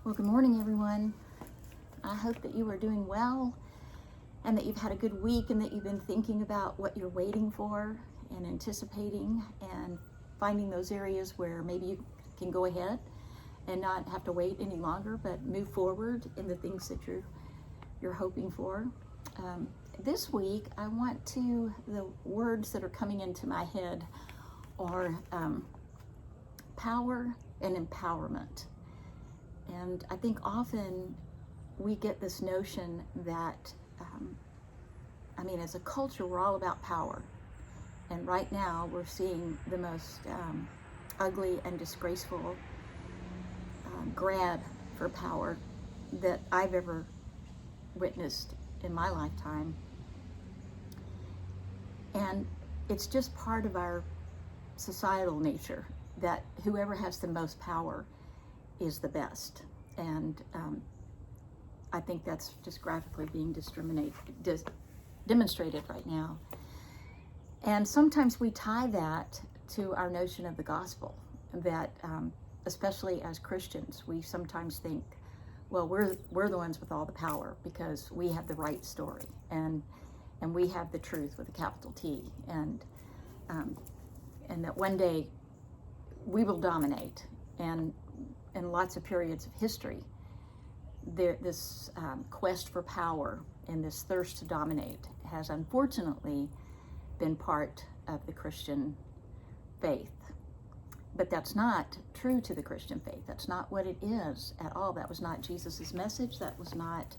Well, good morning, everyone. I hope that you are doing well and that you've had a good week and that you've been thinking about what you're waiting for and anticipating and finding those areas where maybe you can go ahead and not have to wait any longer, but move forward in the things that you're hoping for. This week, the words that are coming into my head are power and empowerment. And I think often we get this notion that, as a culture, we're all about power. And right now we're seeing the most ugly and disgraceful grab for power that I've ever witnessed in my lifetime. And it's just part of our societal nature that whoever has the most power is the best. And I think that's just graphically being demonstrated right now. And sometimes we tie that to our notion of the gospel, that especially as Christians, we sometimes think, well, we're the ones with all the power because we have the right story and we have the truth with a capital T, and that one day we will dominate. And in lots of periods of history, this quest for power and this thirst to dominate has unfortunately been part of the Christian faith. But that's not true to the Christian faith. That's not what it is at all. That was not Jesus's message. That was not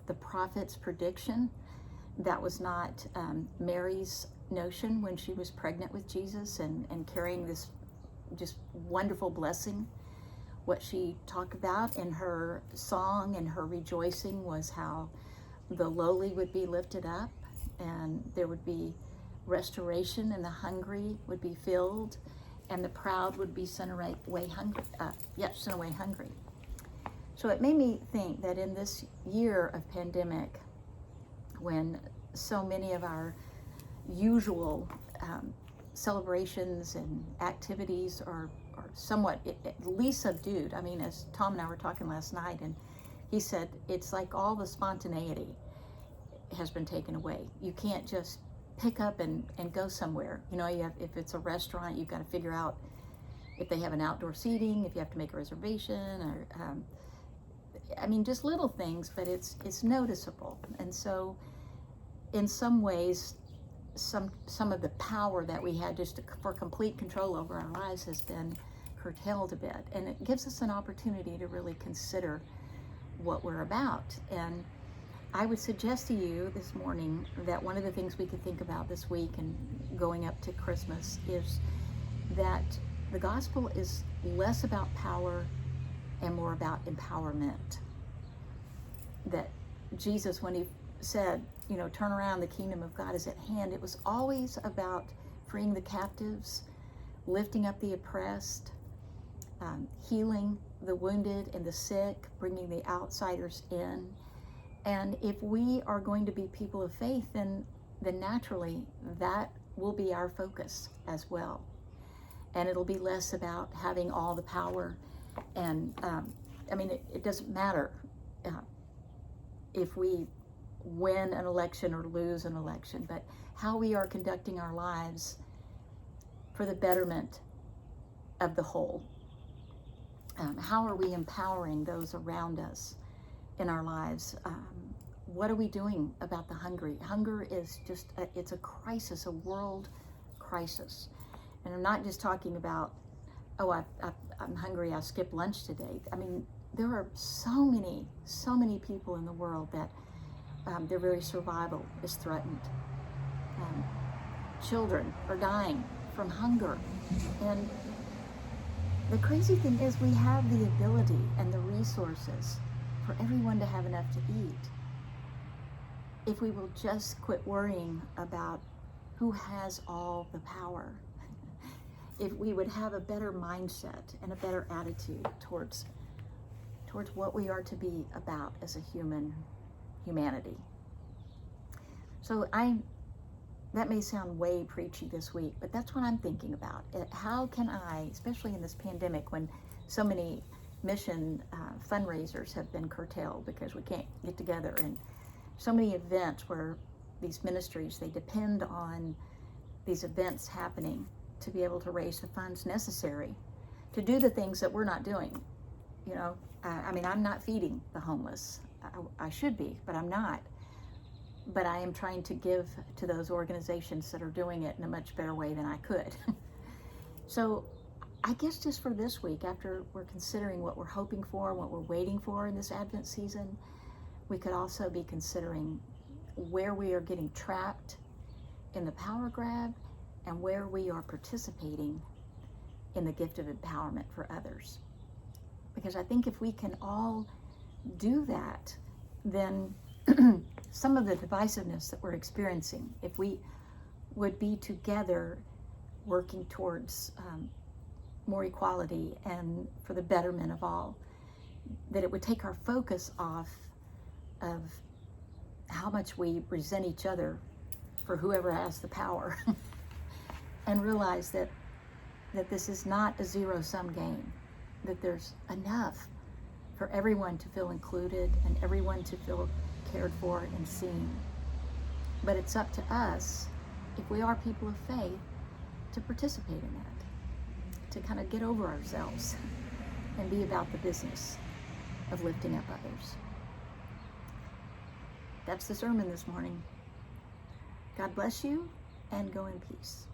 the prophet's prediction. That was not Mary's notion when she was pregnant with Jesus and carrying this just wonderful blessing. What she talked about in her song and her rejoicing was how the lowly would be lifted up and there would be restoration and the hungry would be filled and the proud would be sent away hungry. So it made me think that in this year of pandemic, when so many of our usual celebrations and activities are somewhat at least subdued. As Tom and I were talking last night, and he said it's like all the spontaneity has been taken away. You can't just pick up and go somewhere. If it's a restaurant, you've got to figure out if they have an outdoor seating, if you have to make a reservation, or just little things, but it's noticeable. And so in some ways, some of the power that we had for complete control over our lives has been curtailed a bit, and it gives us an opportunity to really consider what we're about. And I would suggest to you this morning that one of the things we could think about this week and going up to Christmas is that the gospel is less about power and more about empowerment. That Jesus, when he said, turn around, the kingdom of God is at hand, it was always about freeing the captives, lifting up the oppressed, healing the wounded and the sick, bringing the outsiders in. And if we are going to be people of faith, then naturally that will be our focus as well. And it'll be less about having all the power. And it doesn't matter if we win an election or lose an election, but how we are conducting our lives for the betterment of the whole. How are we empowering those around us in our lives? What are we doing about the hungry? Hunger is it's a crisis, a world crisis. And I'm not just talking about, I'm hungry, I skipped lunch today. There are so many people in the world that their very survival is threatened. Children are dying from hunger. And the crazy thing is we have the ability and the resources for everyone to have enough to eat if we will just quit worrying about who has all the power. If we would have a better mindset and a better attitude towards what we are to be about as a humanity. So that may sound way preachy this week, but that's what I'm thinking about. How can I, especially in this pandemic when so many mission fundraisers have been curtailed because we can't get together, and so many events where these ministries, they depend on these events happening to be able to raise the funds necessary to do the things that we're not doing. You know, I mean, I'm not feeding the homeless. I should be, but I'm not. But I am trying to give to those organizations that are doing it in a much better way than I could. So I guess just for this week, after we're considering what we're hoping for, what we're waiting for in this Advent season, we could also be considering where we are getting trapped in the power grab and where we are participating in the gift of empowerment for others. Because I think if we can all do that, then some of the divisiveness that we're experiencing, if we would be together working towards more equality and for the betterment of all, that it would take our focus off of how much we resent each other for whoever has the power and realize that this is not a zero-sum game, that there's enough for everyone to feel included and everyone to feel cared for and seen. But it's up to us, if we are people of faith, to participate in that, to kind of get over ourselves and be about the business of lifting up others. That's the sermon this morning. God bless you, and go in peace.